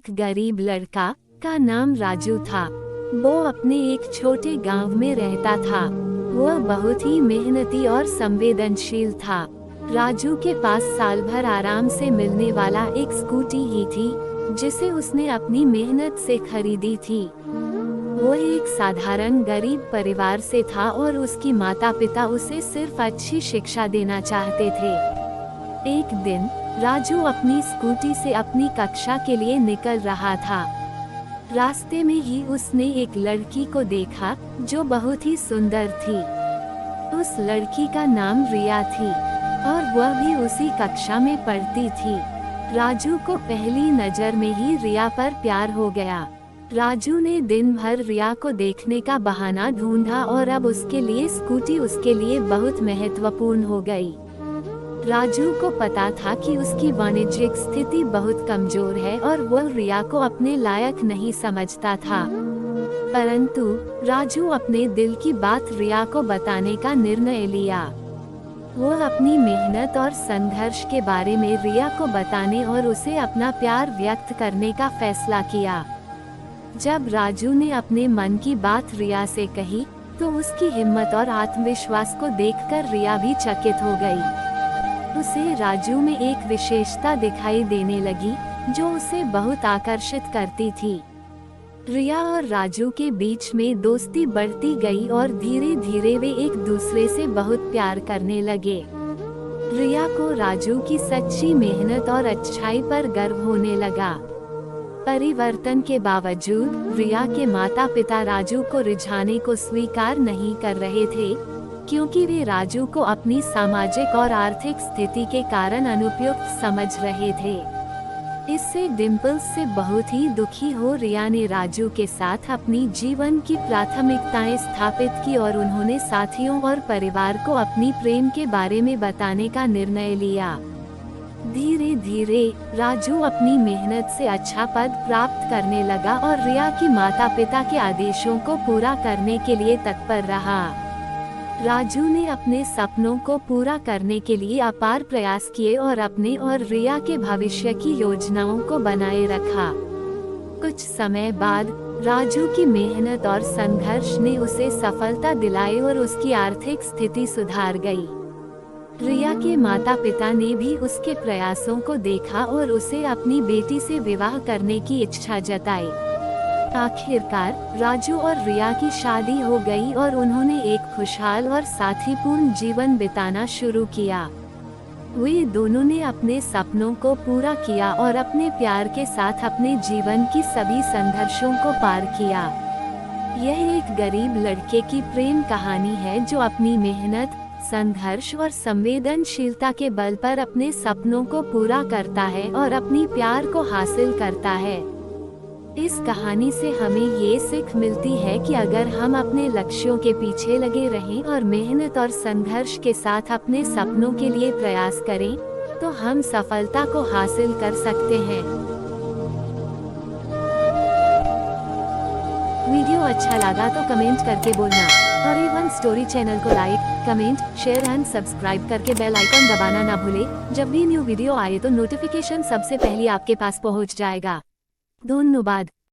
एक गरीब लड़का का नाम राजू था। वो अपने एक छोटे गांव में रहता था। वह बहुत ही मेहनती और संवेदनशील था। राजू के पास साल भर आराम से मिलने वाला एक स्कूटी ही थी, जिसे उसने अपनी मेहनत से खरीदी थी। वो एक साधारण गरीब परिवार से था और उसकी माता पिता उसे सिर्फ अच्छी शिक्षा देना चाहते थे। एक दिन राजू अपनी स्कूटी से अपनी कक्षा के लिए निकल रहा था। रास्ते में ही उसने एक लड़की को देखा जो बहुत ही सुंदर थी। उस लड़की का नाम रिया थी और वह भी उसी कक्षा में पढ़ती थी। राजू को पहली नजर में ही रिया पर प्यार हो गया। राजू ने दिन भर रिया को देखने का बहाना ढूंढा और अब उसके लिए स्कूटी उसके लिए बहुत महत्वपूर्ण हो गई। राजू को पता था कि उसकी वाणिज्यिक स्थिति बहुत कमजोर है और वह रिया को अपने लायक नहीं समझता था। परंतु राजू अपने दिल की बात रिया को बताने का निर्णय लिया। वह अपनी मेहनत और संघर्ष के बारे में रिया को बताने और उसे अपना प्यार व्यक्त करने का फैसला किया। जब राजू ने अपने मन की बात रिया से कही, तो उसकी हिम्मत और आत्मविश्वास को देखकर रिया भी चकित हो गई। उसे राजू में एक विशेषता दिखाई देने लगी जो उसे बहुत आकर्षित करती थी। रिया और राजू के बीच में दोस्ती बढ़ती गई और धीरे धीरे वे एक दूसरे से बहुत प्यार करने लगे। रिया को राजू की सच्ची मेहनत और अच्छाई पर गर्व होने लगा। परिवर्तन के बावजूद रिया के माता पिता राजू को रिझाने को स्वीकार नहीं कर रहे थे, क्योंकि वे राजू को अपनी सामाजिक और आर्थिक स्थिति के कारण अनुपयुक्त समझ रहे थे। इससे डिम्पल्स से बहुत ही दुखी हो रिया ने राजू के साथ अपनी जीवन की प्राथमिकताएं स्थापित की और उन्होंने साथियों और परिवार को अपनी प्रेम के बारे में बताने का निर्णय लिया। धीरे धीरे राजू अपनी मेहनत से अच्छा पद प्राप्त करने लगा और रिया की माता पिता के आदेशों को पूरा करने के लिए तत्पर रहा। राजू ने अपने सपनों को पूरा करने के लिए अपार प्रयास किए और अपने और रिया के भविष्य की योजनाओं को बनाए रखा। कुछ समय बाद राजू की मेहनत और संघर्ष ने उसे सफलता दिलाई और उसकी आर्थिक स्थिति सुधार गई। रिया के माता पिता ने भी उसके प्रयासों को देखा और उसे अपनी बेटी से विवाह करने की इच्छा जताई। आखिरकार राजू और रिया की शादी हो गई और उन्होंने एक खुशहाल और साथीपूर्ण जीवन बिताना शुरू किया। वे दोनों ने अपने सपनों को पूरा किया और अपने प्यार के साथ अपने जीवन की सभी संघर्षों को पार किया। यह एक गरीब लड़के की प्रेम कहानी है जो अपनी मेहनत, संघर्ष और संवेदनशीलता के बल पर अपने सपनों को पूरा करता है और अपनी प्यार को हासिल करता है। इस कहानी से हमें ये सीख मिलती है कि अगर हम अपने लक्ष्यों के पीछे लगे रहें और मेहनत और संघर्ष के साथ अपने सपनों के लिए प्रयास करें, तो हम सफलता को हासिल कर सकते हैं। वीडियो अच्छा लगा तो कमेंट करके बोलना और A1 स्टोरी चैनल को like, comment, share and subscribe करके बेल आइकन दबाना ना भूले। जब भी न्यू वीडियो आए तो नोटिफिकेशन सबसे पहले आपके पास पहुंच जाएगा। धन्यवाद।